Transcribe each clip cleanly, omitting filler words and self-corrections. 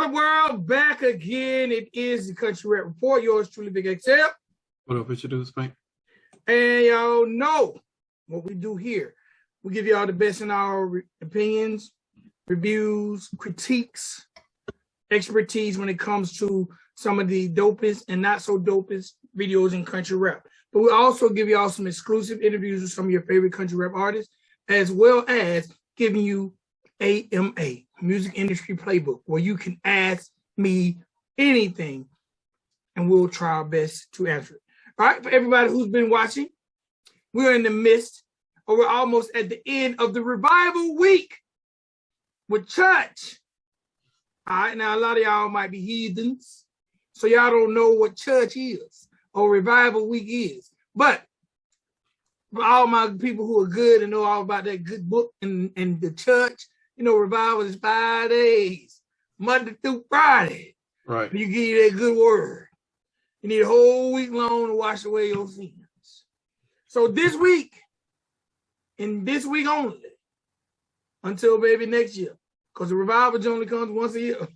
What a world, back again. It is the Country Rap Report. Yours truly, Vic XL. What up, what you do, Spank? And y'all know what we do here. We give y'all the best in our opinions, reviews, critiques, expertise when it comes to some of the dopest and not so dopest videos in country rap. But we also give y'all some exclusive interviews with some of your favorite country rap artists, as well as giving you AMA, Music Industry Playbook, where you can ask me anything and we'll try our best to answer it. All right, for everybody who's been watching, we're in the midst, or we're almost at the end of the revival week with church. All right, now a lot of y'all might be heathens, so y'all don't know what church is or revival week is. But for all my people who are good and know all about that good book and the church, you know, revival is 5 days, Monday through Friday. Right. You give you that good word. You need a whole week long to wash away your sins. So this week, and this week only, until maybe next year, because the revival only comes once a year.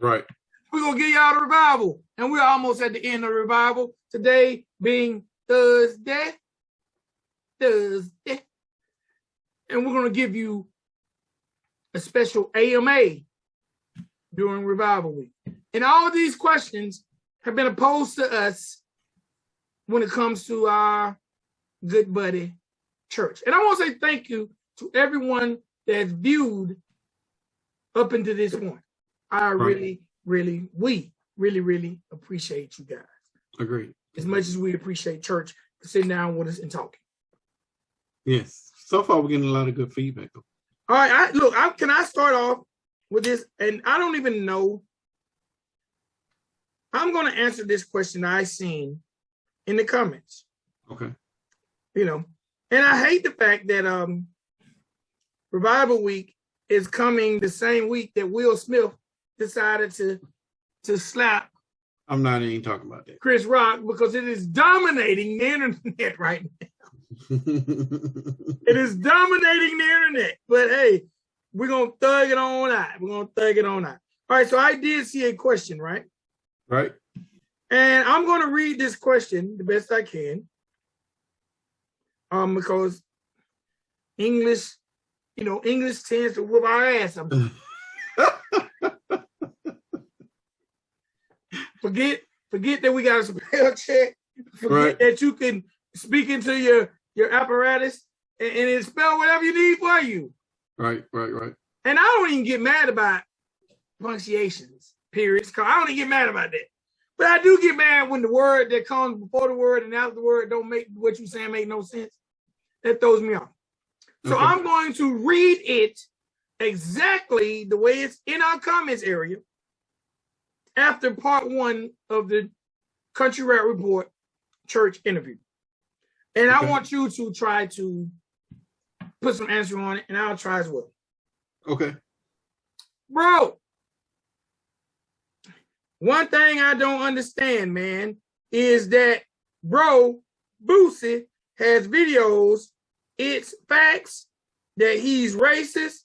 Right. We're going to give y'all the revival. And we're almost at the end of the revival. Today being Thursday. And we're going to give you a special AMA during revival week. And all of these questions have been posed to us when it comes to our good buddy church. And I want to say thank you to everyone that's viewed up into this point. We really appreciate you guys. Agreed. As much as we appreciate church for sitting down with us and talking. Yes. So far, we're getting a lot of good feedback. All right, can I start off with this? And I don't even know. I'm going to answer this question I seen in the comments. Okay. You know, and I hate the fact that Revival Week is coming the same week that Will Smith decided to slap. I'm not even talking about that. Chris Rock, because it is dominating the internet right now. It is dominating the internet. But hey, we're going to thug it on out. All right, so I did see a question, right? Right. And I'm going to read this question the best I can. Because English tends to whoop our ass. Forget that we got a spell check. Forget that you can speak into your apparatus and it spell whatever you need for you. Right. And I don't even get mad about punctuations, periods. I don't even get mad about that. But I do get mad when the word that comes before the word and after the word don't make what you're saying make no sense. That throws me off. So I'm going to read it exactly the way it's in our comments area after part 1 of the Country Rap Report church interview. And I want you to try to put some answer on it, and I'll try as well. Okay. Bro, one thing I don't understand, man, is that bro, Boosie has videos. It's facts that he's racist,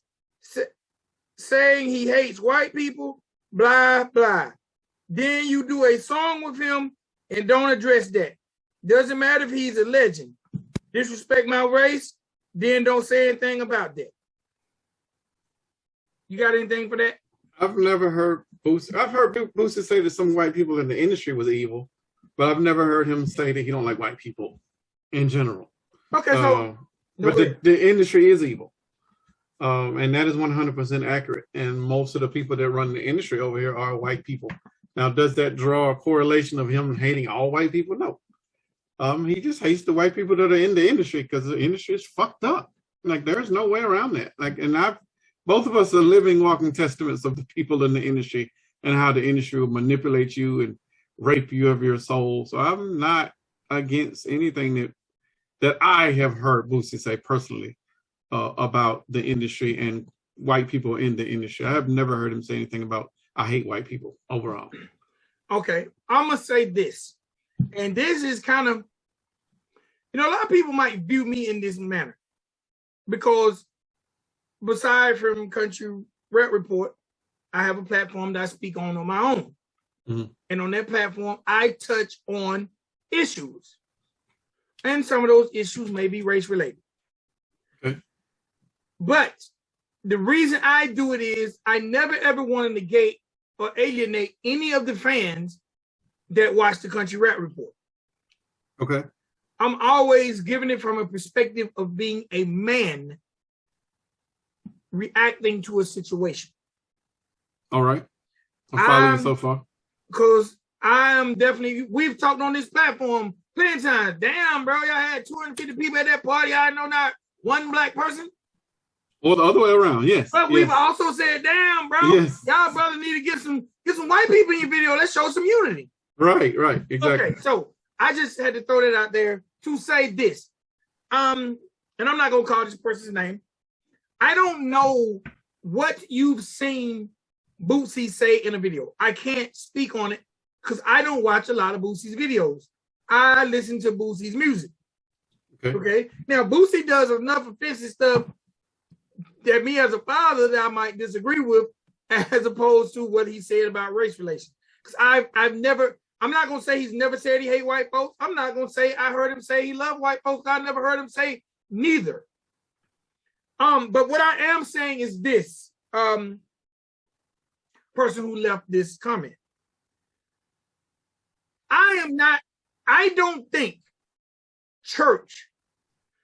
saying he hates white people, blah, blah. Then you do a song with him and don't address that. Doesn't matter if he's a legend. Disrespect my race, then don't say anything about that. You got anything for that? I've never heard Boosie. I've heard Boosie say that some white people in the industry was evil, but I've never heard him say that he don't like white people in general. Okay, so but the industry is evil. And that is 100% accurate. And most of the people that run the industry over here are white people. Now, does that draw a correlation of him hating all white people? No. He just hates the white people that are in the industry because the industry is fucked up. Like, there's no way around that. Like, and both of us are living, walking testaments of the people in the industry and how the industry will manipulate you and rape you of your soul. So I'm not against anything that I have heard Boosie say personally about the industry and white people in the industry. I have never heard him say anything about I hate white people overall. Okay, I'm going to say this. And this is kind of, a lot of people might view me in this manner because beside from Country Rap Report, I have a platform that I speak on my own. Mm-hmm. And on that platform, I touch on issues. And some of those issues may be race related. Okay. But the reason I do it is I never ever want to negate or alienate any of the fans that watch the Country Rap Report. Okay. I'm always giving it from a perspective of being a man reacting to a situation. All right. I'm following you so far. Because I am definitely, we've talked on this platform plenty of times. Damn, bro, y'all had 250 people at that party. I know not one black person. Or the other way around, yes. But we've also said, damn, bro, y'all brother need to get some white people in your video. Let's show some unity. Right, exactly. Okay, so I just had to throw that out there to say this. And I'm not gonna call this person's name. I don't know what you've seen Boosie say in a video. I can't speak on it because I don't watch a lot of Boosie's videos. I listen to Boosie's music. Okay. Now Boosie does enough offensive stuff that me as a father that I might disagree with, as opposed to what he said about race relations. Because I'm not gonna say he's never said he hate white folks. I'm not gonna say I heard him say he loved white folks. I never heard him say neither. But what I am saying is this, person who left this comment. I don't think church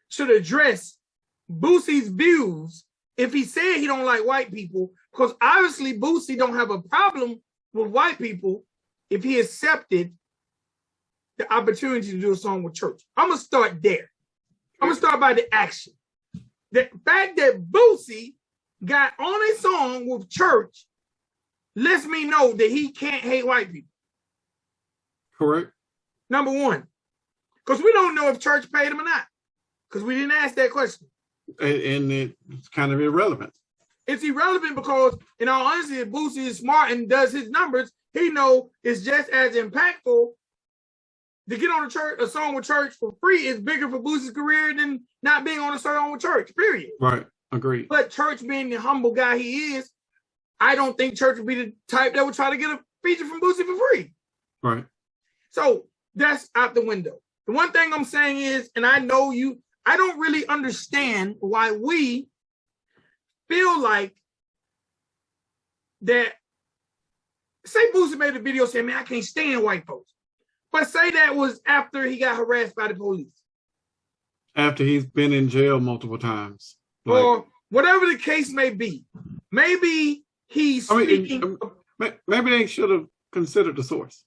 should address Boosie's views if he said he don't like white people, because obviously Boosie don't have a problem with white people if he accepted the opportunity to do a song with church. I'm going to start there. I'm going to start by the action. The fact that Boosie got on a song with church lets me know that he can't hate white people. Correct. Number one, because we don't know if church paid him or not, because we didn't ask that question. And it's kind of irrelevant. It's irrelevant because, in all honesty, if Boosie is smart and does his numbers, he know it's just as impactful to get on a song with church for free is bigger for Boosie's career than not being on a song with church, period. Right, agreed. But church being the humble guy he is, I don't think church would be the type that would try to get a feature from Boosie for free. Right. So that's out the window. The one thing I'm saying is, and I know I don't really understand why we feel like that. Say Boosie made a video saying, man, I can't stand white folks. But say that was after he got harassed by the police. After he's been in jail multiple times. Or whatever the case may be. Maybe he's speaking. Maybe they should have considered the source.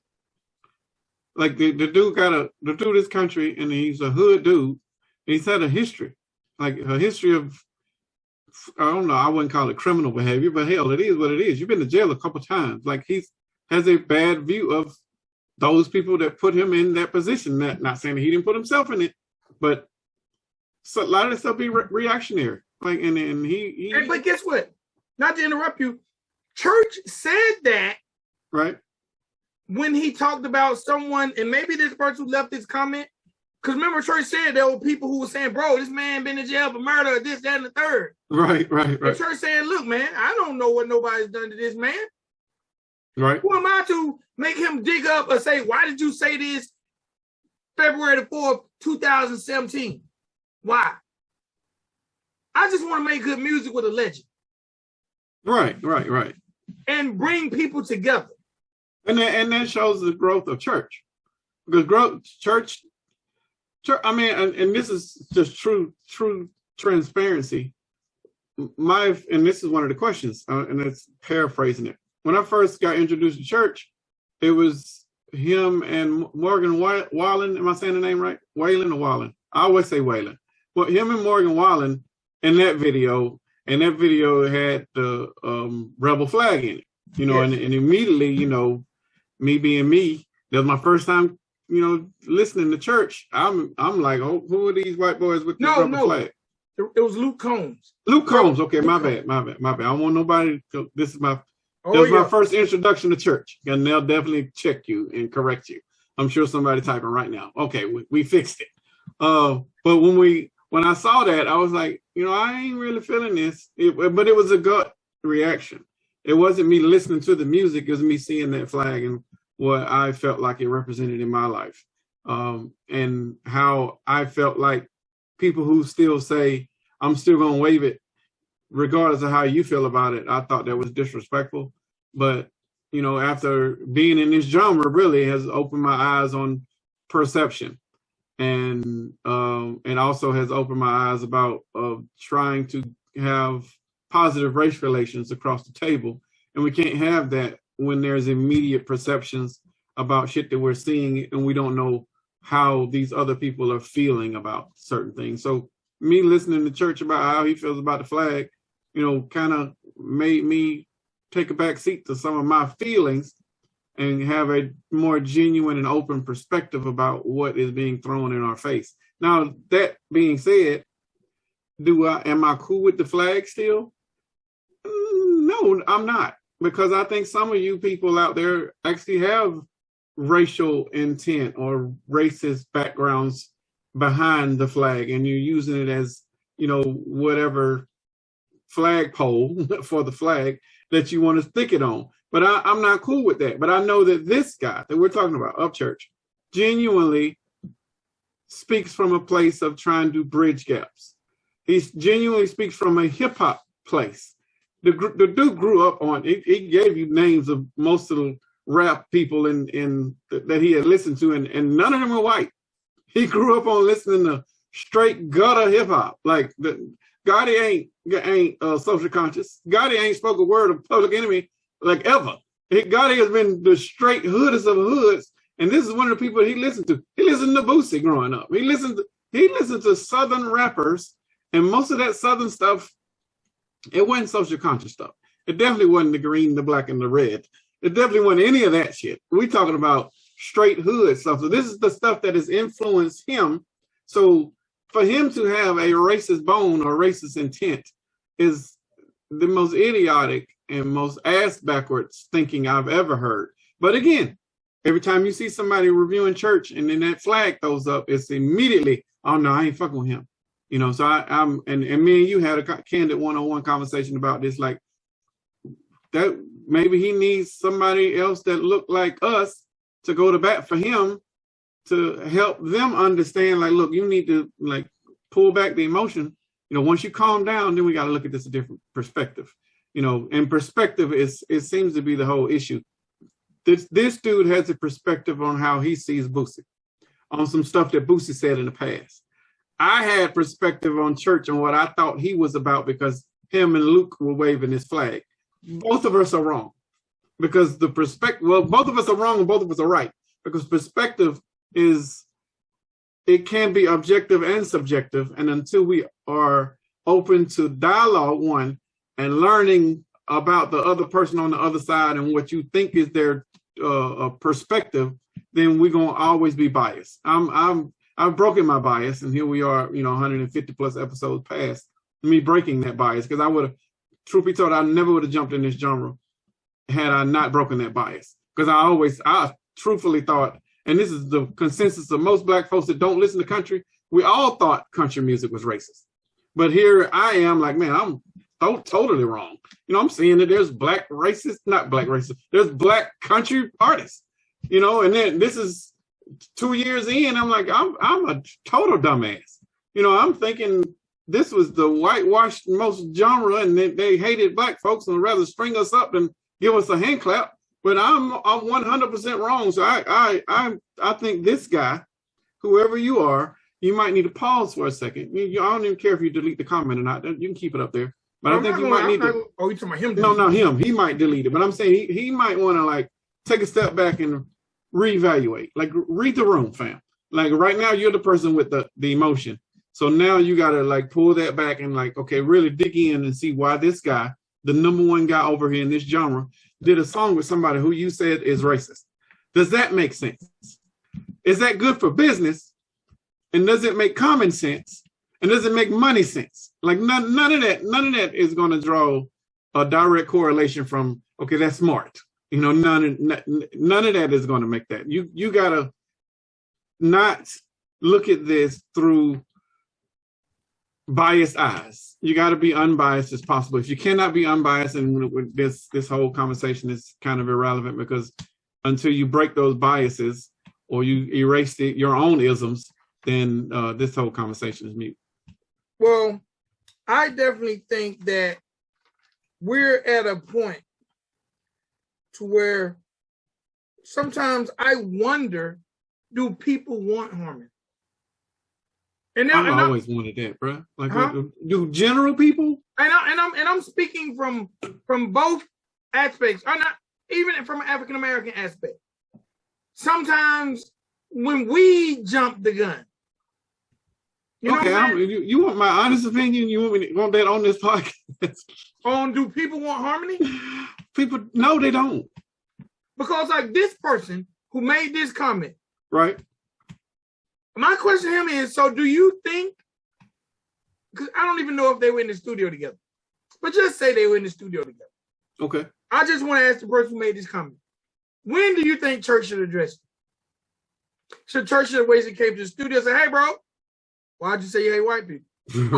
Like the dude is country and he's a hood dude. He's had a history. Like a history of, I don't know, I wouldn't call it criminal behavior, but hell, it is what it is. You've been to jail a couple times. Like has a bad view of those people that put him in that position. Not saying that he didn't put himself in it, but so a lot of this stuff be reactionary. Like and he. But guess what? Not to interrupt you, Church said that right when he talked about someone, and maybe this person who left this comment. Because remember, Church said there were people who were saying, bro, this man been in jail for murder, or this, that, and the third. Right. And Church saying, look, man, I don't know what nobody's done to this man. Right. Who am I to make him dig up or say, why did you say this February the 4th, 2017? Why? I just want to make good music with a legend. Right. And bring people together. And that shows the growth of church. Because church, I mean, and this is just true transparency. And this is one of the questions, and it's paraphrasing it. When I first got introduced to church, it was him and Morgan Wallen. Am I saying the name right? Whalen or Wallen? I always say Whalen. Well, him and Morgan Wallen in that video, and that video had the rebel flag in it. You know, yes. and immediately, you know, me being me, that was my first time, you know, listening to church. I'm like, oh, who are these white boys with the rebel flag? It was Luke Combs. Luke Combs. Okay, my bad. I don't want nobody to, this is my my first introduction to church, and they'll definitely check you and correct you. I'm sure somebody typing right now. Okay, we fixed it. But when I saw that, I was like, you know, I ain't really feeling this. But it was a gut reaction. it wasn't me listening to the music, it was me seeing that flag and what I felt like it represented in my life. And how I felt like people who still say, I'm still going to wave it, regardless of how you feel about it, I thought that was disrespectful. But, you know, after being in this genre really has opened my eyes on perception. And also has opened my eyes about trying to have positive race relations across the table. And we can't have that when there's immediate perceptions about shit that we're seeing and we don't know how these other people are feeling about certain things. So me listening to Church about how he feels about the flag, you know, kind of made me take a back seat to some of my feelings and have a more genuine and open perspective about what is being thrown in our face. Now, that being said, am I cool with the flag still? No, I'm not, because I think some of you people out there actually have racial intent or racist backgrounds behind the flag, and you're using it as, you know, whatever flagpole for the flag that you want to stick it on. But I'm not cool with that. But I know that this guy that we're talking about, Upchurch, genuinely speaks from a place of trying to bridge gaps. He genuinely speaks from a hip hop place. The dude grew up on, he gave you names of most of the rap people that he had listened to, and none of them were white. He grew up on listening to straight gutter hip hop. Like Gotti ain't social conscious. Gotti ain't spoke a word of Public Enemy like ever. Gotti has been the straight hoodest of hoods, and this is one of the people he listened to. He listened to Boosie growing up. He listened to Southern rappers, and most of that Southern stuff, it wasn't social conscious stuff. It definitely wasn't the green, the black, and the red. It definitely wasn't any of that shit. We're talking about straight hood stuff. So this is the stuff that has influenced him. So for him to have a racist bone or racist intent is the most idiotic and most ass backwards thinking I've ever heard. But again, every time you see somebody reviewing Church and then that flag throws up, it's immediately, oh no, I ain't fucking with him. You know, so I'm me and you had a candid one-on-one conversation about this, like that maybe he needs somebody else that look like us to go to bat for him to help them understand, like, look, you need to like pull back the emotion. You know, once you calm down, then we got to look at this a different perspective. You know, and perspective it seems to be the whole issue. This dude has a perspective on how he sees Boosie, on some stuff that Boosie said in the past. I had perspective on Church and what I thought he was about because him and Luke were waving his flag. Both of us are wrong because the perspective, well, both of us are wrong and both of us are right, because perspective it can be objective and subjective. And until we are open to dialogue, one, and learning about the other person on the other side and what you think is their perspective, then we're going to always be biased. I've broken my bias, and here we are, you know, 150 plus episodes past me breaking that bias, because I would have, truth be told, I never would have jumped in this genre had I not broken that bias. Because I truthfully thought, and this is the consensus of most Black folks that don't listen to country, we all thought country music was racist. But here I am like, man, I'm totally wrong. You know, I'm seeing that there's there's Black country artists, you know, and then this is 2 years in, I'm like, I'm a total dumbass. You know, I'm thinking this was the whitewashed most genre, and they hated Black folks and would rather string us up than give us a hand clap. But I'm 100% wrong. So I think this guy, whoever you are, you might need to pause for a second. I don't even care if you delete the comment or not. You can keep it up there. But I think you might need to. Oh, you talking about him? No, not him. He might delete it. But I'm saying he might want to like take a step back and reevaluate. Like, read the room, fam. Like, right now you're the person with the emotion. So now you got to like pull that back and like, okay, really dig in and see why this guy, the number one guy over here in this genre, did a song with somebody who you said is racist. Does that make sense? Is that good for business? And does it make common sense? And does it make money sense? Like none of that is going to draw a direct correlation from, okay, that's smart. You know, none of that is going to make that. You got to not look at this through biased eyes. You got to be unbiased as possible. If you cannot be unbiased, and this whole conversation is kind of irrelevant, because until you break those biases or you erase your own isms, then this whole conversation is mute. Well, I definitely think that we're at a point to where sometimes I wonder, do people want harmony? And I've always wanted that, bro. Like, do general people? And I'm speaking from both aspects, or not even from an African American aspect. Sometimes when we jump the gun, you want my honest opinion? You want that on this podcast? On do people want harmony? People, no, they don't. Because like this person who made this comment, right? My question to him is, so do you think, because I don't even know if they were in the studio together, but just say they were in the studio together. Okay. I just want to ask the person who made this comment, when do you think church should address it? Should church have waited, came to the studio and say, hey, bro, why'd you say you hate white people?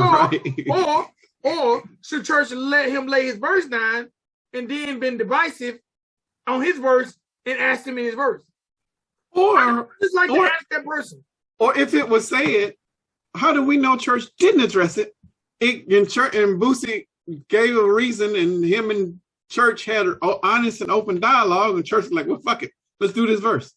Right. Or should church let him lay his verse down and then been divisive on his verse and asked him in his verse? Or just like to ask that person. Or if it was said, how do we know church didn't address it? And Boosie gave a reason, and him and church had an honest and open dialogue, and church was like, well, fuck it, let's do this verse.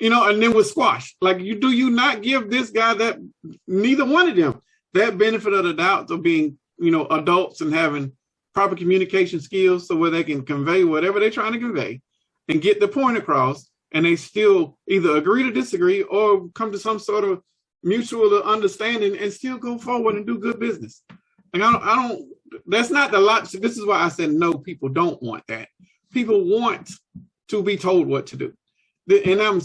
And then was squashed. Like, do you not give this guy that, neither one of them, that benefit of the doubt of being, adults and having proper communication skills so where they can convey whatever they're trying to convey and get the point across, and they still either agree to disagree or come to some sort of mutual understanding and still go forward and do good business. Like, I don't, that's not the lot. This is why I said, no, people don't want that. People want to be told what to do. And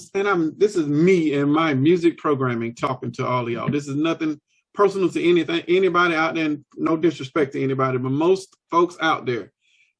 this is me and my music programming talking to all of y'all. This is nothing personal to anybody out there, and no disrespect to anybody, but most folks out there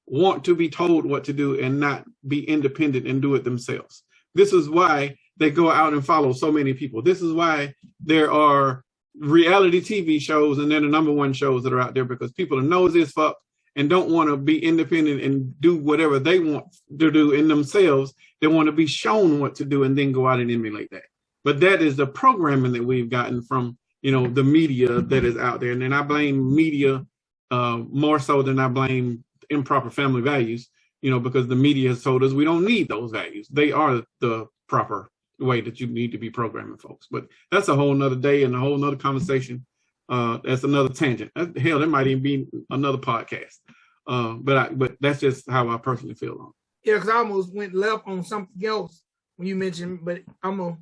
want to be told what to do and not be independent and do it themselves. This is why they go out and follow so many people. This is why there are reality TV shows, and they're the number one shows that are out there, because people are nosy as fuck and don't want to be independent and do whatever they want to do in themselves. They want to be shown what to do and then go out and emulate that. But that is the programming that we've gotten from, the media that is out there. And then I blame media more so than I blame improper family values, because the media has told us we don't need those values. They are the proper way that you need to be programming folks. But that's a whole nother day and a whole nother conversation. That's another tangent. Hell, that might even be another podcast. But that's just how I personally feel on it. Yeah, because I almost went left on something else when you mentioned, but I'm gonna.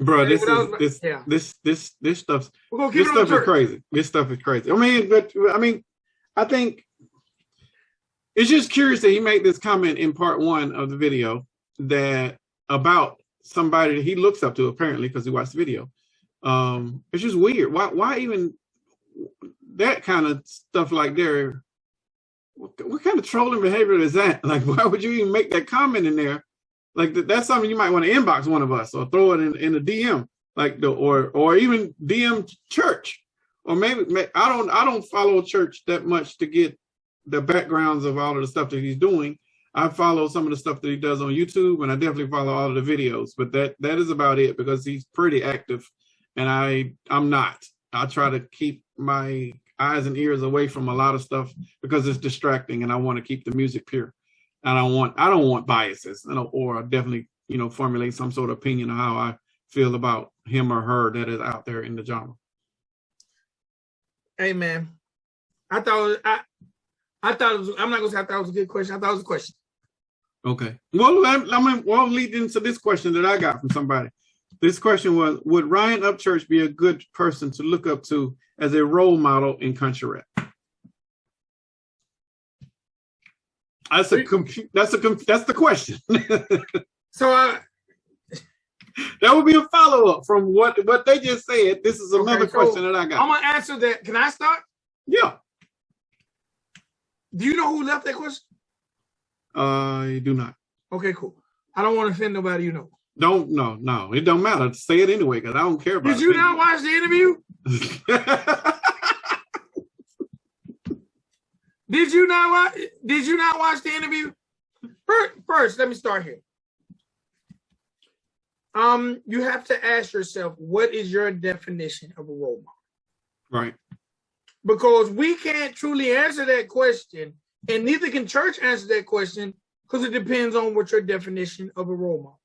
Bro, this stuff is crazy. This stuff is crazy. I think it's just curious that he made this comment in part one of the video that about somebody that he looks up to, apparently, because he watched the video. It's just weird. Why even that kind of stuff like there? What kind of trolling behavior is that? Like, why would you even make that comment in there? Like, that's something you might want to inbox one of us or throw it in a DM, like or even DM church, or maybe I don't follow church that much to get the backgrounds of all of the stuff that he's doing. I follow some of the stuff that he does on YouTube, and I definitely follow all of the videos. But that is about it, because he's pretty active, and I'm not. I try to keep my eyes and ears away from a lot of stuff because it's distracting, and I want to keep the music pure. And I don't want biases, or definitely, formulate some sort of opinion of how I feel about him or her that is out there in the genre. Hey man, I thought it was. I'm not gonna say I thought it was a good question. I thought it was a question. Okay. Well, we'll lead into this question that I got from somebody. This question was: would Ryan Upchurch be a good person to look up to as a role model in country rap? That's the question. So that would be a follow-up from what they just said. This is another question that I got. I'm gonna answer that. Can I start? Yeah. Do you know who left that question? I do not. Okay, cool. I don't want to offend nobody, No, it don't matter. Say it anyway, because I don't care about it. Did you not watch the interview? you not watch the interview? First, let me start here. You have to ask yourself, what is your definition of a role model? Right. Because we can't truly answer that question, and neither can church answer that question, because it depends on what your definition of a role model.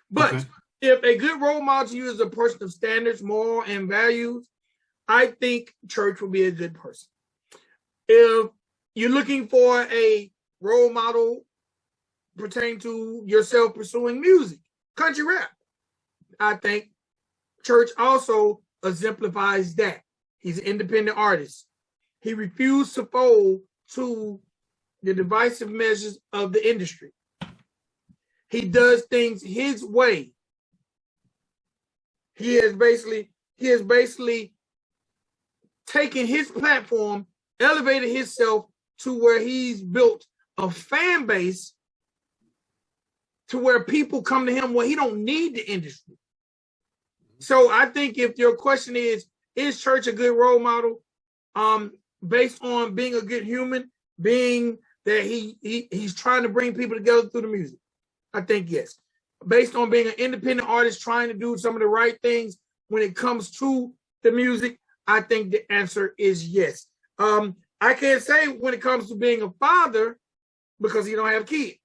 But if a good role model to you is a person of standards, moral, and values, I think church will be a good person. If you're looking for a role model pertaining to yourself pursuing music, country rap, I think church also exemplifies that. He's an independent artist. He refused to fold to the divisive measures of the industry. He does things his way. He has basically taken his platform, elevated himself to where he's built a fan base to where people come to him where he don't need the industry. So I think if your question is church a good role model, based on being a good human, being that he's trying to bring people together through the music, I think yes. Based on being an independent artist trying to do some of the right things when it comes to the music, I think the answer is yes. I can't say when it comes to being a father because he don't have kids.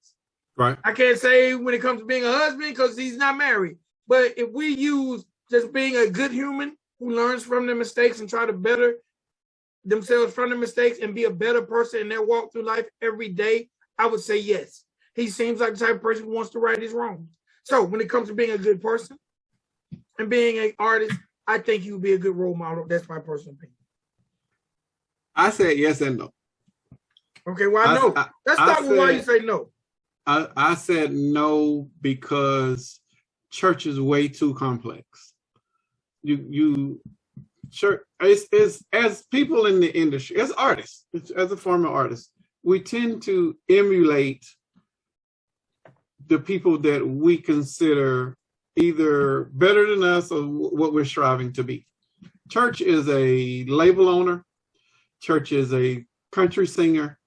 Right. I can't say when it comes to being a husband because he's not married. But if we use just being a good human who learns from their mistakes and try to better themselves from their mistakes and be a better person in their walk through life every day, I would say yes. He seems like the type of person who wants to right his wrongs. So when it comes to being a good person and being an artist, I think he would be a good role model. That's my personal opinion. I said yes and no. Okay, why no? Let's start with why you say no. I said no because church is way too complex. Church is as people in the industry, as artists, as a former artist, we tend to emulate the people that we consider either better than us or what we're striving to be. Church is a label owner. Church is a country singer.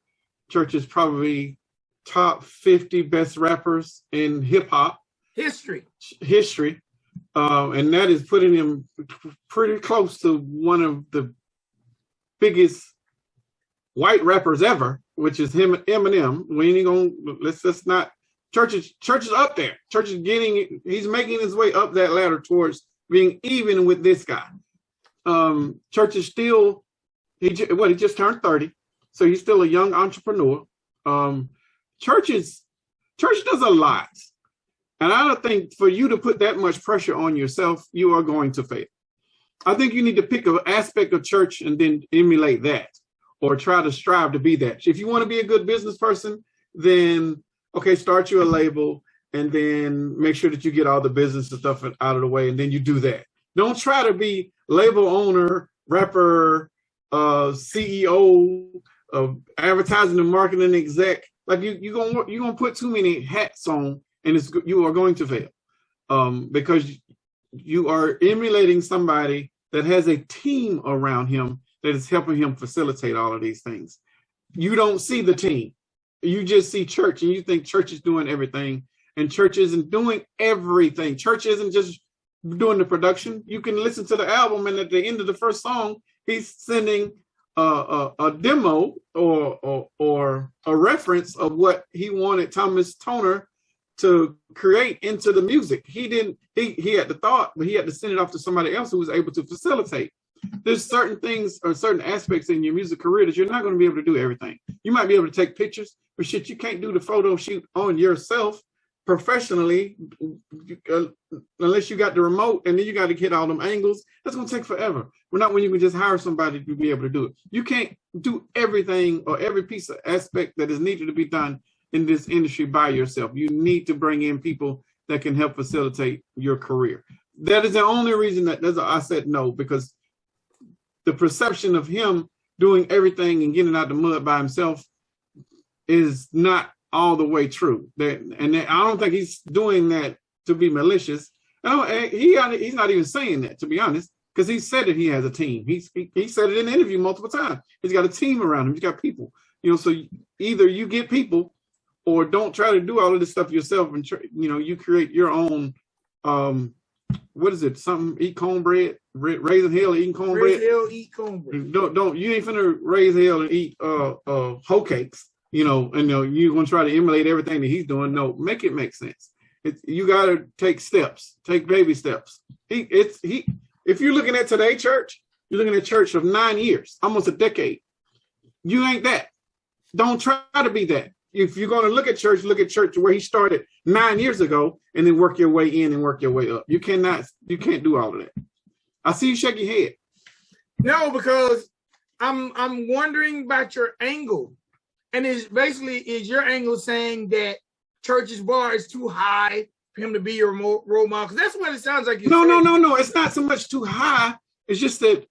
Church is probably top 50 best rappers in hip hop history. And that is putting him pretty close to one of the biggest white rappers ever, which is him, Eminem. We ain't gonna, let's not. Church is up there. Church is he's making his way up that ladder towards being even with this guy. Church is still, he just turned 30, so he's still a young entrepreneur. Church does a lot. And I don't think for you to put that much pressure on yourself, you are going to fail. I think you need to pick an aspect of church and then emulate that or try to strive to be that. If you want to be a good business person, then okay, start you a label and then make sure that you get all the business and stuff out of the way, and then you do that. Don't try to be label owner, rapper, CEO, advertising and marketing exec. Like you're gonna put too many hats on, and you are going to fail because you are emulating somebody that has a team around him that is helping him facilitate all of these things. You don't see the team. You just see church and you think church is doing everything, and church isn't doing everything. Church isn't just doing the production. You can listen to the album, and at the end of the first song, he's sending a demo or a reference of what he wanted Thomas Toner to create into the music. He had the thought, but he had to send it off to somebody else who was able to facilitate. There's certain things or certain aspects in your music career that you're not going to be able to do everything. You might be able to take pictures, but shit, you can't do the photo shoot on yourself professionally unless you got the remote, and then you got to get all them angles. That's going to take forever. We're not when you can just hire somebody to be able to do it. You can't do everything or every piece of aspect that is needed to be done in this industry by yourself. You need to bring in people that can help facilitate your career. That is the only reason I said no, because the perception of him doing everything and getting out the mud by himself is not all the way true. I don't think he's doing that to be malicious. He's not even saying that, to be honest, because he said that he has a team. He said it in the interview multiple times. He's got a team around him. He's got people. So either you get people, or don't try to do all of this stuff yourself, and you create your own. What is it? Something eat cornbread, raising hell, eating cornbread. Raise hell, eat cornbread. Don't you ain't finna raise hell and eat hoe cakes, and you're gonna try to emulate everything that he's doing. No, make it make sense. You gotta take steps, take baby steps. If you're looking at today church, you're looking at church of 9 years, almost a decade. You ain't that. Don't try to be that. If you're going to look at church where he started 9 years ago, and then work your way in and work your way up. You can't do all of that. I see you shake your head. No, because I'm wondering about your angle. And is your angle saying that church's bar is too high for him to be your role model? Because that's what it sounds like. No. It's not so much too high. It's just that,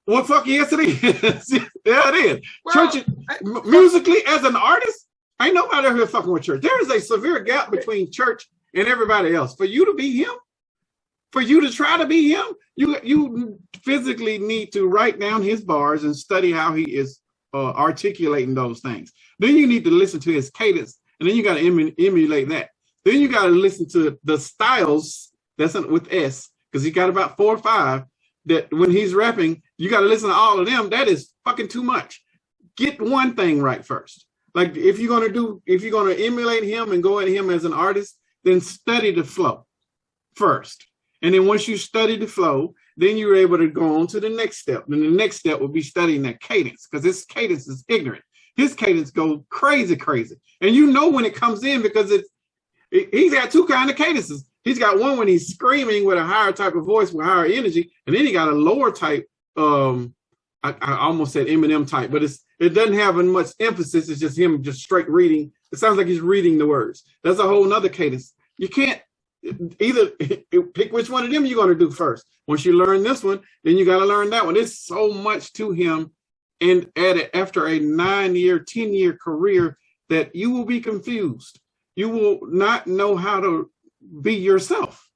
well, fuck yes, it is. Yeah, it is. Well, church, musically, as an artist, ain't nobody out here fucking with church. There is a severe gap between church and everybody else. For you to be him, for you to try to be him, you physically need to write down his bars and study how he is articulating those things. Then you need to listen to his cadence, and then you got to emulate that. Then you got to listen to the styles that's with S, because he got about 4 or 5 that when he's rapping, you got to listen to all of them. That is fucking too much. Get one thing right first. Like if you're going to emulate him and go at him as an artist, then study the flow first. And then once you study the flow, then you're able to go on to the next step. And the next step will be studying that cadence, because this cadence is ignorant. His cadence goes crazy. And you know when it comes in, because he's got 2 kinds of cadences. He's got one when he's screaming with a higher type of voice with higher energy, and then he got a lower type. I almost said Eminem type, but it doesn't have much emphasis. It's just him just straight reading. It sounds like he's reading the words. That's a whole nother cadence. You can't either pick which one of them you're going to do first. Once you learn this one, then you got to learn that one. There's so much to him, and after a 9-year, 10-year career, that you will be confused. You will not know how to be yourself,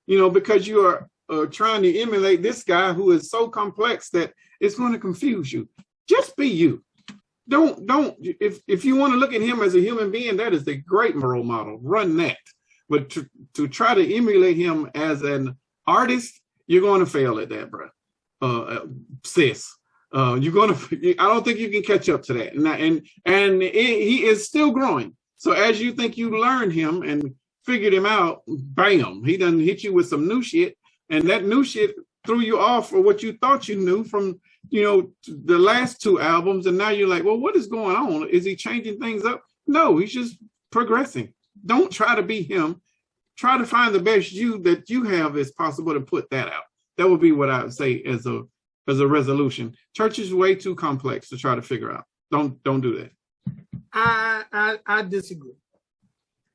because you are trying to emulate this guy who is so complex that it's going to confuse you. Just be you. Don't if you want to look at him as a human being, that is a great role model. Run that. But to try to emulate him as an artist, you're going to fail at that, bro. Sis. I don't think you can catch up to that. And he is still growing. So as you think you learned him and figured him out, bam, he done hit you with some new shit, and that new shit threw you off for what you thought you knew from the last 2 albums, and now you're like, well, what is going on? Is he changing things up? No, he's just progressing. Don't try to be him. Try to find the best you that you have as possible to put that out. That would be what I would say as a resolution. Church is way too complex to try to figure out. Don't do that. I disagree.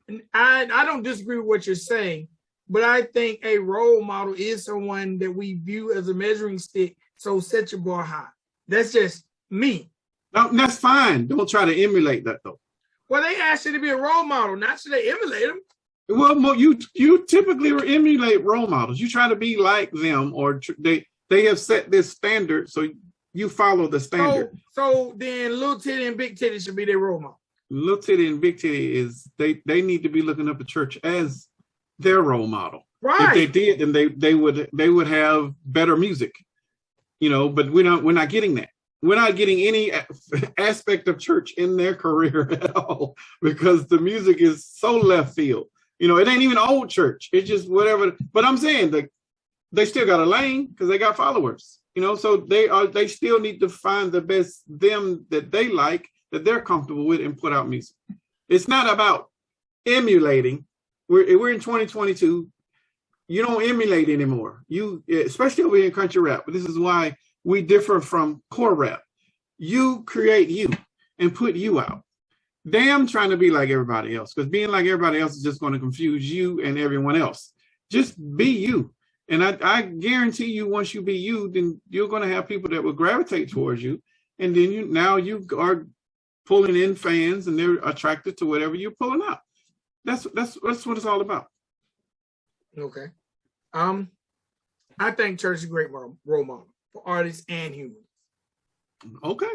And I don't disagree with what you're saying, but I think a role model is someone that we view as a measuring stick. So set your bar high. That's just me. No, that's fine. Don't try to emulate that though. Well, they asked you to be a role model, not should they emulate them. Well, you typically emulate role models. You try to be like them, or they have set this standard, so you follow the standard. So then Little Titty and Big Titty should be their role model. Little Titty and Big Titty is they need to be looking up the church as their role model. Right. If they did, then they would have better music. But we're not getting that. We're not getting any aspect of church in their career at all, because the music is so left field. It ain't even old church. It's just whatever. But I'm saying they still got a lane because they got followers. So they still need to find the best them that they like, that they're comfortable with, and put out music. It's not about emulating. We're in 2022. You don't emulate anymore. Especially over here in country rap. But this is why we differ from core rap. You create you and put you out. Damn trying to be like everybody else, because being like everybody else is just going to confuse you and everyone else. Just be you. And I guarantee you, once you be you, then you're going to have people that will gravitate towards you. And then you are pulling in fans, and they're attracted to whatever you're pulling out. That's what it's all about. Okay. I think church is a great role model for artists and humans. Okay.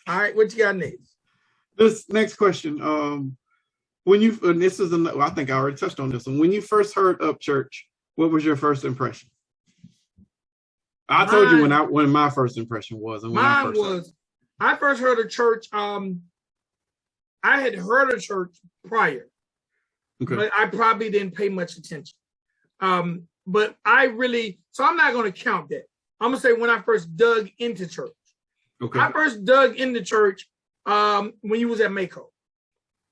All right, what you got next? This next question. When you, and this is, I think I already touched on this one. When you first heard Upchurch, what was your first impression? I told you when my first impression was. And when I first heard of church. I had heard of church prior, but I probably didn't pay much attention. But so I'm not going to count that. I'm going to say when I first dug into church. Okay. I first dug into church when you was at Mako.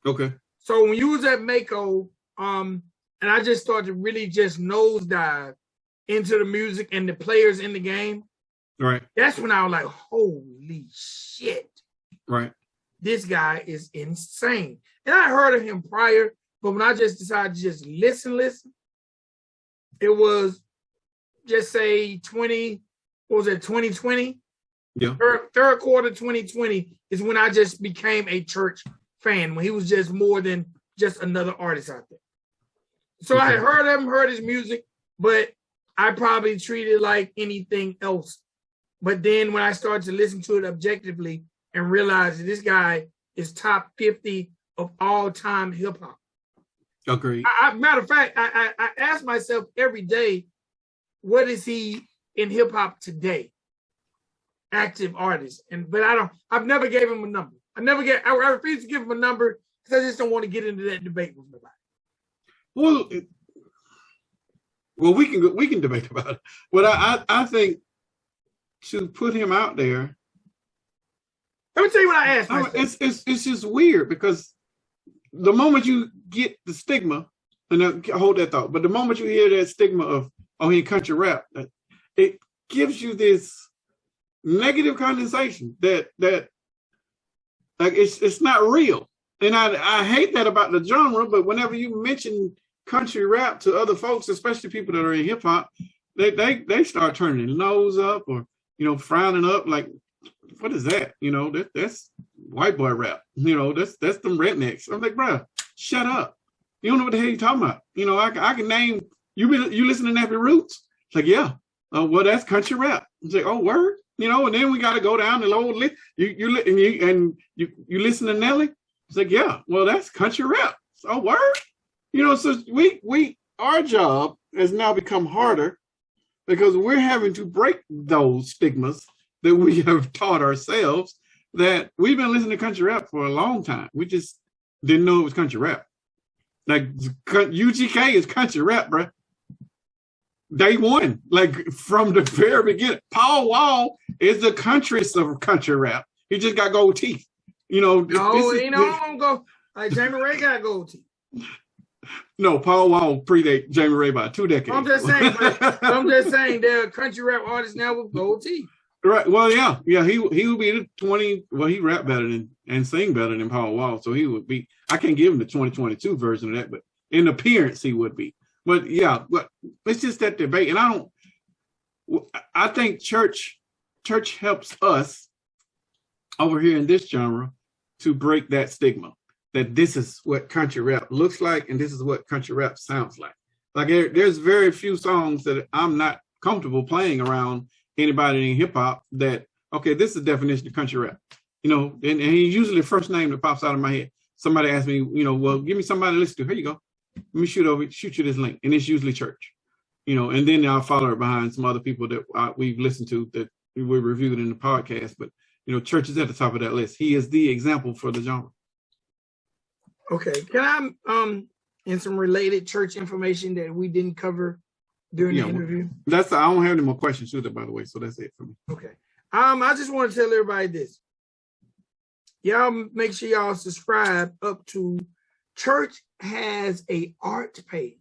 Okay. So when you was at Mako, and I just started to really just nosedive into the music and the players in the game. Right. That's when I was like, holy shit. Right. This guy is insane. And I heard of him prior, but when I just decided to just listen, it was just say 2020? Yeah. Third quarter 2020 is when I just became a church fan, when he was just more than just another artist out there. So I had heard of him, heard his music, but I probably treated it like anything else. But then when I started to listen to it objectively and realized that this guy is top 50 of all time hip hop. Agreed. Matter of fact, I ask myself every day, what is he in hip hop today? Active artist. But I've never gave him a number. I refuse to give him a number because I just don't want to get into that debate with nobody. Well, we can debate about it. But I think to put him out there. Let me tell you what I asked myself. It's just weird because the moment you get the stigma, and hold that thought, but the moment you hear that stigma of, he country rap, it gives you this negative connotation that like it's not real. And I hate that about the genre, but whenever you mention country rap to other folks, especially people that are in hip hop, they start turning their nose up or, frowning up like, what is that? That's white boy rap. That's them rednecks. I'm like, bro, shut up. You don't know what the hell you're talking about. I can name, you listen to Nappy Roots? It's like, yeah. Well, that's country rap. It's like, oh, word? And then we got to go down the old list. You listen to Nelly? It's like, yeah, well, that's country rap. So word? So our job has now become harder because we're having to break those stigmas that we have taught ourselves, that we've been listening to country rap for a long time. We just didn't know it was country rap. Like UGK is country rap, bro. Day one, like from the very beginning. Paul Wall is the countryest of country rap. He just got gold teeth. I'm gonna go. Like Jamie Ray got gold teeth. No, Paul Wall predate Jamie Ray by 2 decades. I'm just saying, there are country rap artists now with gold teeth. Right. Well, yeah. He would be the 20. Well, he rap better than and sing better than Paul Wall, so he would be. I can't give him the 2022 version of that, but in appearance he would be. But yeah, but it's just that debate, and I think church helps us over here in this genre to break that stigma that this is what country rap looks like and this is what country rap sounds like. Like there's very few songs that I'm not comfortable playing around anybody in hip hop that, okay, this is the definition of country rap. And he usually the first name that pops out of my head. Somebody asked me, well, give me somebody to listen to. Here you go. Let me shoot you this link. And it's usually church. And then I'll follow it behind some other people that we've listened to that we reviewed in the podcast. But, church is at the top of that list. He is the example for the genre. Okay. Can I, in some related church information that we didn't cover during the interview? I don't have any more questions either, by the way. So that's it for me. Okay. I just want to tell everybody this. Y'all make sure y'all subscribe up to Church has a art page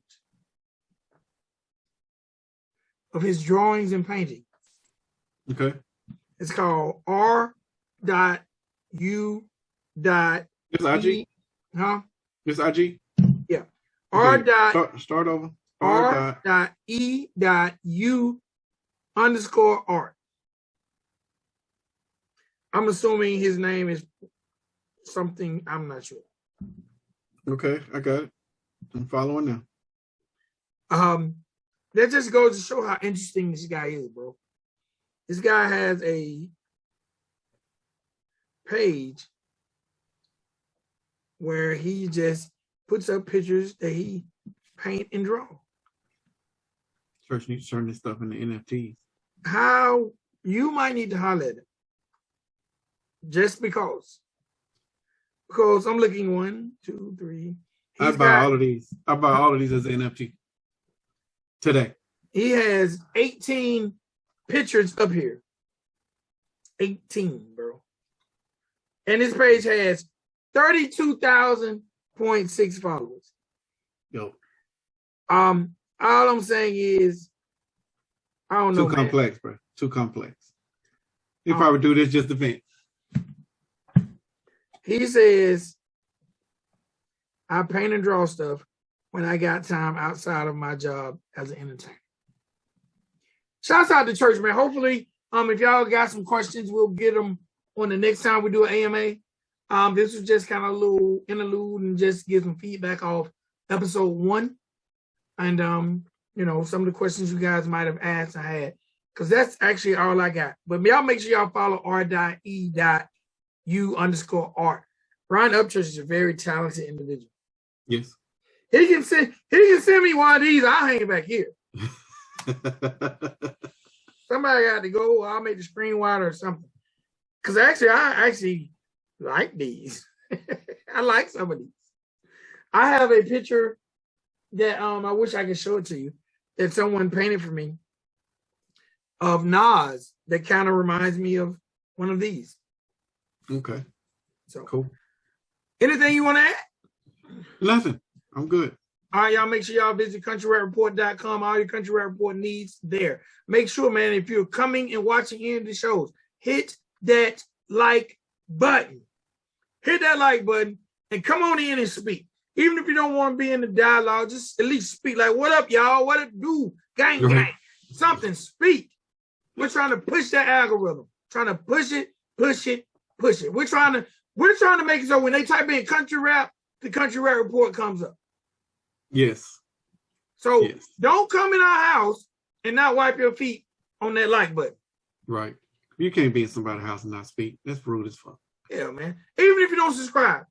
of his drawings and paintings. Okay. It's called r.u. It's IG? Huh? It's IG? Yeah. Okay. Start over. r.e.u_art. I'm assuming his name is something, I'm not sure. Okay, I got it. I'm following now. That just goes to show how interesting this guy is, bro. This guy has a page where he just puts up pictures that he paint and draw. Church needs to turn this stuff into NFTs. How you might need to holler at it. Just because. Because I'm looking 1, 2, 3. I buy all of these. I buy all of these as an NFT today. He has 18 pictures up here. 18, bro. And this page has 32,000.6 followers. Yo. All I'm saying is, I don't know. Too complex, bro. Too complex. If I would do this just a vent. He says, I paint and draw stuff when I got time outside of my job as an entertainer. Shouts out to church, man. Hopefully, if y'all got some questions, we'll get them on the next time we do an AMA. This was just kind of a little interlude and just give some feedback off episode 1. And, some of the questions you guys might have asked, I had, because that's actually all I got. But y'all make sure y'all follow r.e.u_art. Ryan Upchurch is a very talented individual. Yes. He can send me one of these. I'll hang it back here. Somebody got to go. I'll make the screen wider or something. Because I actually like these. I like some of these. I have a picture that I wish I could show it to you that someone painted for me of Nas that kind of reminds me of one of these. Okay. So cool. Anything you want to add? Nothing. I'm good. All right, y'all, make sure y'all visit countryrapreport.com. All your Country Rap Report needs there. Make sure, man, if you're coming and watching any of the shows, hit that like button. Hit that like button and come on in and speak. Even if you don't want to be in the dialogue, just at least speak. Like, what up, y'all? What it do? Gang, gang. Something, speak. We're trying to push that algorithm. Trying to push it, push it, push it. We're trying to make it so when they type in country rap, the Country Rap Report comes up. Yes. So don't come in our house and not wipe your feet on that like button. Right. You can't be in somebody's house and not speak. That's rude as fuck. Yeah, man. Even if you don't subscribe.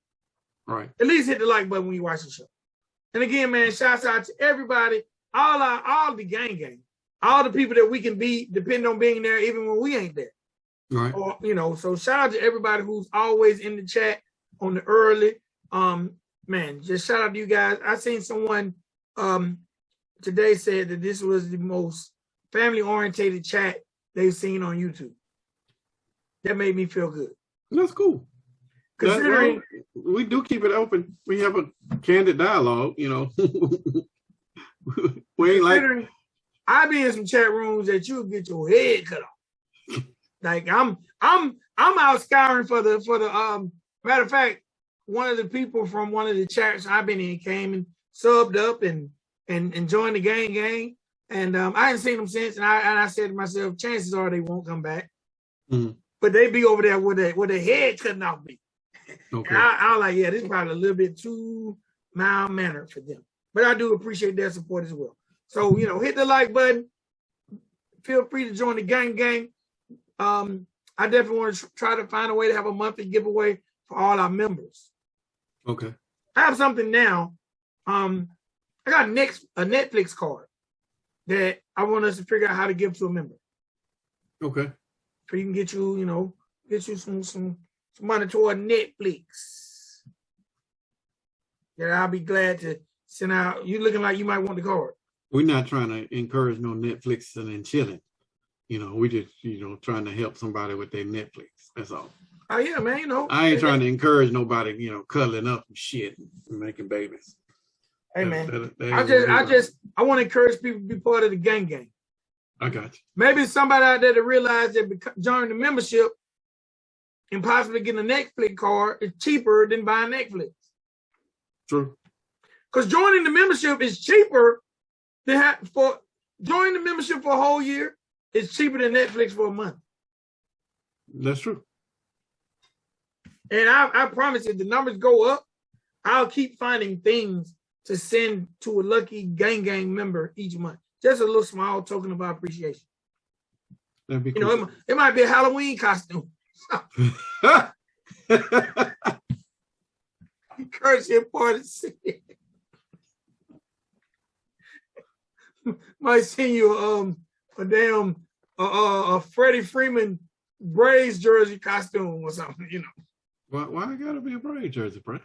Right. At least hit the like button when you watch the show. And again, man, shouts out to everybody, all the gang, all the people that we can be, depending on being there, even when we ain't there. Right. Or, so shout out to everybody who's always in the chat on the early. Man, just shout out to you guys. I seen someone today said that this was the most family-orientated chat they've seen on YouTube. That made me feel good. That's cool. Considering we do keep it open. We have a candid dialogue, We ain't like I be in some chat rooms that you'll get your head cut off. Like I'm out scouring for the matter of fact, one of the people from one of the chats I've been in came and subbed up and joined the gang. And I hadn't seen them since, and I said to myself, chances are they won't come back. Mm-hmm. But they be over there with their head cutting off me. Okay. I was like, yeah, this is probably a little bit too mild-mannered for them. But I do appreciate their support as well. So, hit the like button. Feel free to join the gang. I definitely want to try to find a way to have a monthly giveaway for all our members. Okay. I have something now. I got a Netflix card that I want us to figure out how to give to a member. Okay. So you can get you some money toward Netflix. Yeah, I'll be glad to send out. You looking like you might want the card. We're not trying to encourage no Netflix and chilling. We just, trying to help somebody with their Netflix. That's all. Oh yeah, man. I ain't trying to encourage nobody, cuddling up and shit and making babies. Hey man, I want to encourage people to be part of the gang. I got you. Maybe somebody out there to realize that joining the membership and possibly getting a Netflix card is cheaper than buying Netflix. True. Because joining the membership is cheaper than joining the membership for a whole year is cheaper than Netflix for a month. That's true. And I promise if the numbers go up, I'll keep finding things to send to a lucky gang member each month. Just a little small token of our appreciation. That'd be cool. It might be a Halloween costume. Courtesy of Party City. Might send you a damn Freddie Freeman Braves jersey costume or something, you know. Why I gotta be a Braves jersey, bro?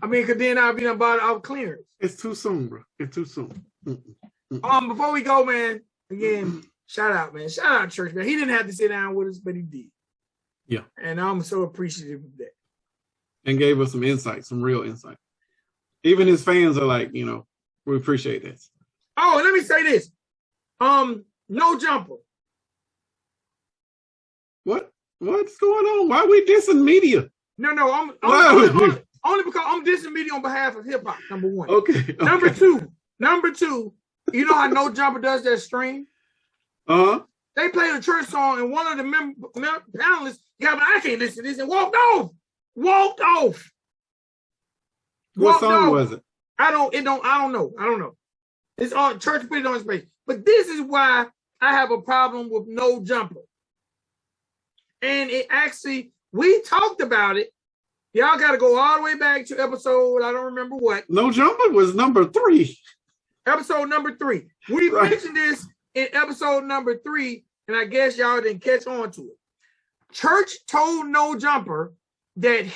I mean, cause then I'll be about out clearance. It's too soon, bro. It's too soon. Before we go, man, again, shout out, man. Shout out Church, man. He didn't have to sit down with us, but he did. Yeah. And I'm so appreciative of that. And gave us some insight, some real insight. Even his fans are like, you know, we appreciate this. Oh, let me say this. No jumper. What's going on? Why are we dissing media? No, only because I'm dissing media on behalf of hip hop, number one. Okay. Number two, you know how No Jumper does that stream? Uh-huh. They played a church song and one of the panelists, yeah, but I can't listen to this, and walked off. What song was it? I don't know. It's on church, put it on his page. But this is why I have a problem with No Jumper. And it actually, we talked about it. Y'all got to go all the way back to episode, I don't remember what. No Jumper was number 3. Episode number 3. We mentioned this in episode number 3, and I guess y'all didn't catch on to it. Church told No Jumper that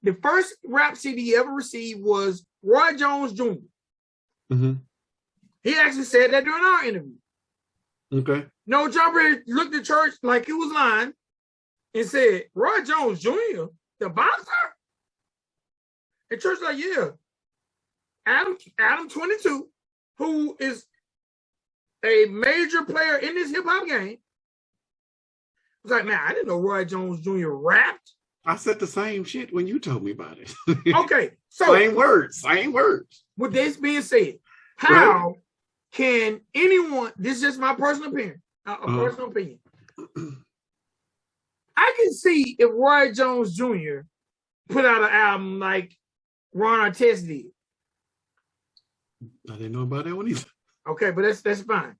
the first rap CD he ever received was Roy Jones Jr. Mm-hmm. He actually said that during our interview. Okay. No Jumper looked at Church like he was lying and said, Roy Jones Jr., the boxer? And Church like, yeah. Adam 22, who is a major player in this hip-hop game, was like, man, I didn't know Roy Jones Jr. rapped. I said the same shit when you told me about it. Okay, so same words. With this being said, how can anyone, this is just my personal opinion, personal opinion. I can see if Roy Jones Jr. put out an album like Ron Artest did. I didn't know about that one either. Okay, but that's fine.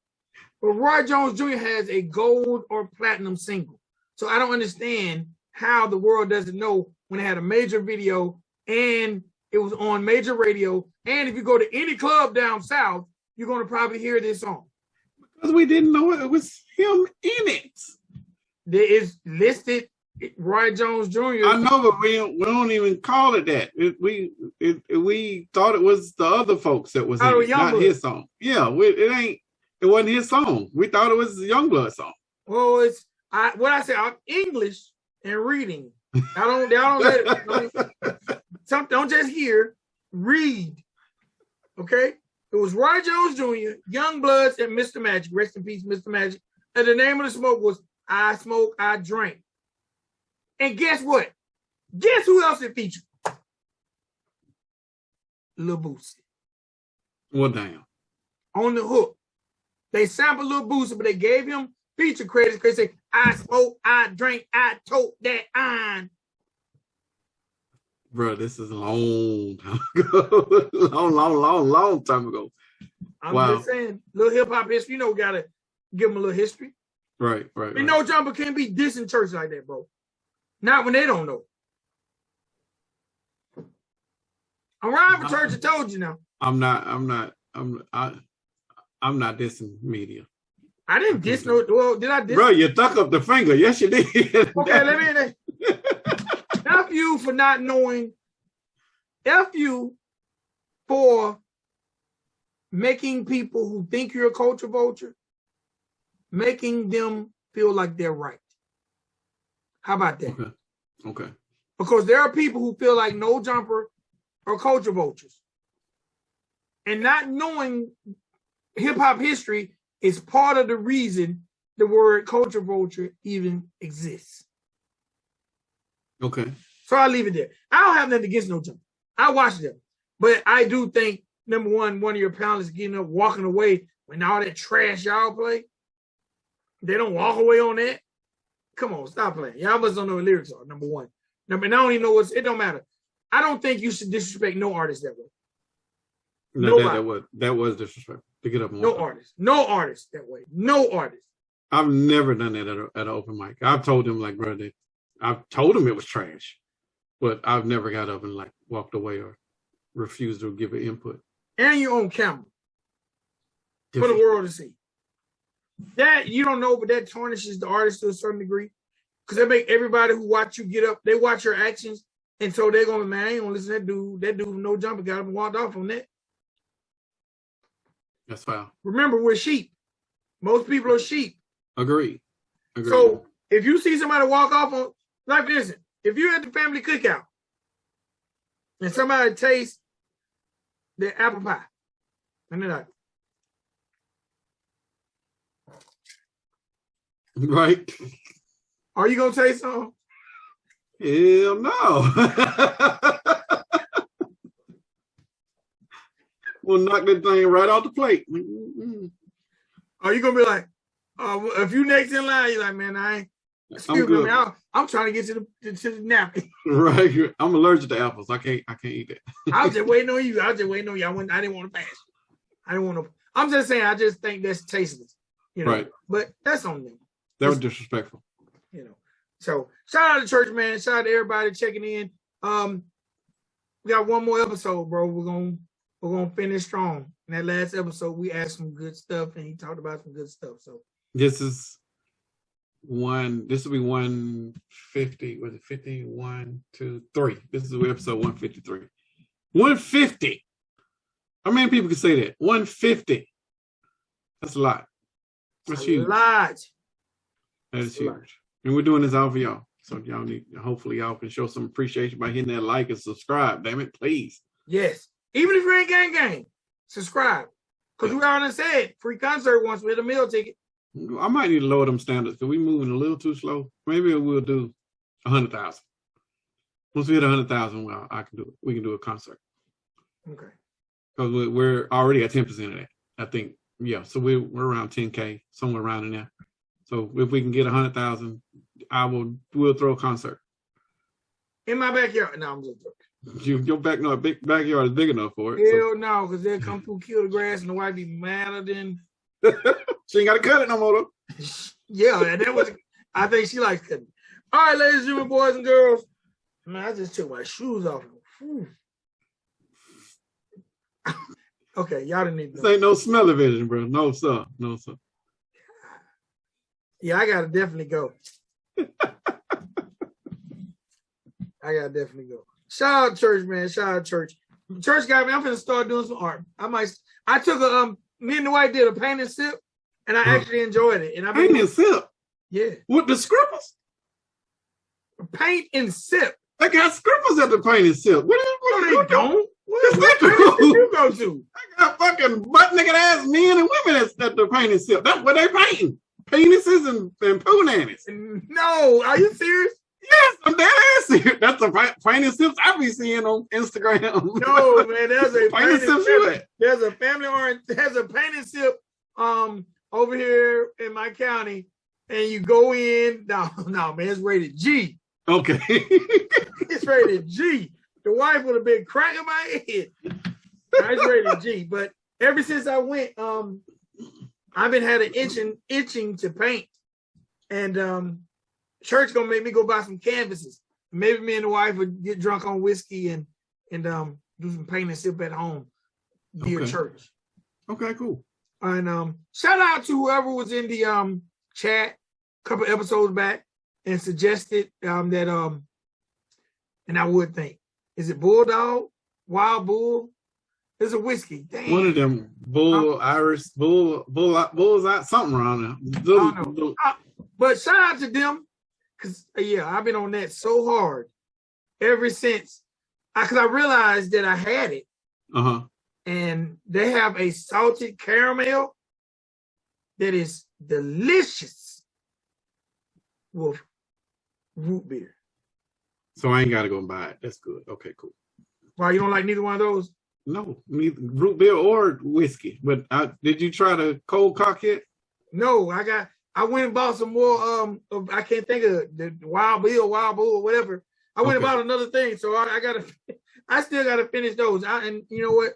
But Roy Jones Jr. has a gold or platinum single. So I don't understand how the world doesn't know when it had a major video and it was on major radio. And if you go to any club down south, you're going to probably hear this song. Because we didn't know it was him in it. There is listed Roy Jones Jr. I know, but we don't even call it that. We thought it was the other folks that was in it, not his song. Yeah, it wasn't his song. We thought it was the Youngblood song. Well, I'm English and reading. Don't just hear, read. Okay? It was Roy Jones Jr., Youngbloods, and Mr. Magic. Rest in peace, Mr. Magic. And the name of the smoke was I Smoke, I Drink. And guess what? Guess who else it featured? Lil Boosie. Well, damn. On the hook. They sampled Lil Boosie, but they gave him feature credits because they say, I smoke, I drink, I tote that iron. Bro, this is a long time ago. long time ago. I'm just saying, little hip hop history, we gotta give them a little history. Right. No Jumper can't be dissing church like that, bro. Not when they don't know. I'm riding for church, I told you now. I'm not dissing media. I didn't diss no. Well, did I diss? Bro, you stuck up the finger. Yes, you did. Okay, let me. F you for not knowing. F you for making people who think you're a culture vulture, making them feel like they're right. How about that? Okay. Because there are people who feel like No Jumper are culture vultures. And not knowing hip hop history is part of the reason the word culture vulture even exists. Okay. So I'll leave it there. I don't have nothing against No Jumper. I watch them. But I do think, number one of your panelists getting up, walking away when all that trash y'all play, they don't walk away on that. Come on, stop playing. Y'all must don't know what lyrics are, number one. And I don't even know it don't matter. I don't think you should disrespect no artist that way. No, that was disrespectful. To get up and no artist that way. No artist. I've never done that at an open mic. I've told them, like, bro, I've told them it was trash, but I've never got up and like walked away or refused to give an input. And you're on camera for the world to see. That you don't know, but that tarnishes the artist to a certain degree. Because they make everybody who watch you get up, they watch your actions, and so they're gonna, man, I ain't gonna listen to that dude. That dude from No Jumper got up and walked off on that. That's foul. Remember, we're sheep. Most people are sheep. Agreed. So if you see somebody walk off on, like for instance, if you're at the family cookout and somebody tastes the apple pie, and they're like, right. Are you gonna taste something? Hell no. We'll knock that thing right off the plate. Are you gonna be like, if you next in line, you're like, man, excuse me, I'm trying to get to the napkin. Right. I'm allergic to apples. I can't eat that. I was just waiting on you. I didn't want to pass. I didn't want to. I'm just saying. I just think that's tasteless. Right. But that's on them. That was disrespectful. So shout out to church, man. Shout out to everybody checking in. We got one more episode, bro. We're gonna finish strong. In that last episode, we asked some good stuff, and he talked about some good stuff. So this will be 150. Was it 50? 1, 2, 3. This is episode 153. 150. How many people can say that? 150. That's a lot. That's huge. A lot. That is huge. And we're doing this all for y'all. So hopefully y'all can show some appreciation by hitting that like and subscribe. Damn it, please. Yes. Even if you ain't gang, subscribe. Because we already said free concert once with a meal ticket. I might need to lower them standards because we're moving a little too slow. Maybe we'll do 100,000. Once we hit 100,000, well, we can do a concert. Okay. Because we're already at 10% of that, I think. Yeah, so we're around 10K, somewhere around in there. So if we can get 100,000, we'll throw a concert. In my backyard. No, I'm just joking. Your backyard is big enough for it. Hell no, because they'll come through, kill the grass, and the wife be madder than. She ain't got to cut it no more though. Yeah, and that was. I think she likes cutting. All right, ladies and gentlemen, boys and girls. Man, I just took my shoes off. Okay, y'all didn't need. This ain't no smell-o-vision, bro. No sir. Yeah, I gotta definitely go. Shout out church, man. Shout out church. Church got me. I'm gonna start doing some art. I took me and the wife did a paint and sip, and I actually enjoyed it. And paint and sip? Yeah. With the scribbles? Paint and sip. They got scribbles at the paint and sip. What they don't? What did you go to? I got fucking butt naked ass men and women at the paint and sip. That's what they painting. Penises and poo nannies. No, are you serious? Yes, I'm dead ass serious. That's the paint and sips I be seeing on Instagram. No, man, there's a paint and sip. There's a family orange. There's a paint and sip over here in my county, and you go in. No, man, it's rated G. Okay. It's rated G. The wife would have been cracking my head. It's rated G. But ever since I went, I've been had an itching to paint, and church gonna make me go buy some canvases. Maybe me and the wife would get drunk on whiskey and do some paint and sip at home via church. Okay, cool. And shout out to whoever was in the chat a couple episodes back and suggested that and I would think, is it Bulldog, Wild Bull? There's a whiskey. Damn. One of them Irish bulls out something around there. I don't know. But shout out to them. Cause I've been on that so hard ever since, cause I realized that I had it. And they have a salted caramel that is delicious with root beer. So I ain't got to go and buy it. That's good. Okay, cool. Why, you don't like neither one of those? No, neither root beer or whiskey. But did you try the cold cock yet? No, I went and bought some more. I can't think of the Wild Bull, or whatever. I went and bought another thing, so I still gotta finish those. And you know what?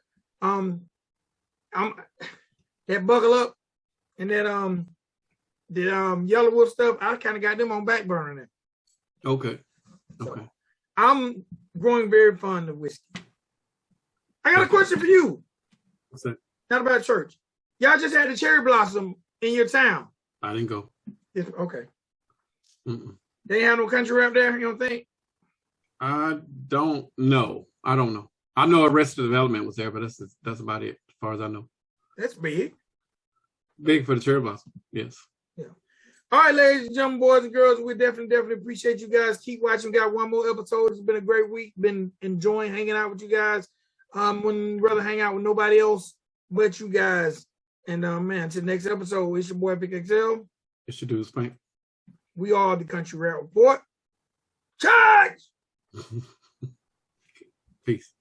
That Buckle Up and that Yellow Wolf stuff. I kind of got them on back burner now. Okay. So, Okay. I'm growing very fond of whiskey. I got a question for you. What's that? Not about church. Y'all just had the cherry blossom in your town. I didn't go. Okay. Mm-mm. They ain't have no country rap there, you don't think? I don't know. I don't know. I know Arrested Development was there, but that's about it as far as I know. That's big. Big for the cherry blossom. Yes. Yeah. All right, ladies and gentlemen, boys and girls, we definitely appreciate you guys. Keep watching. We got one more episode. It's been a great week. Been enjoying hanging out with you guys. When rather hang out with nobody else but you guys. And man, to the next episode, it's your boy Vic XL. It's your dude Spank. We are the Country Rap Report. Charge! Peace.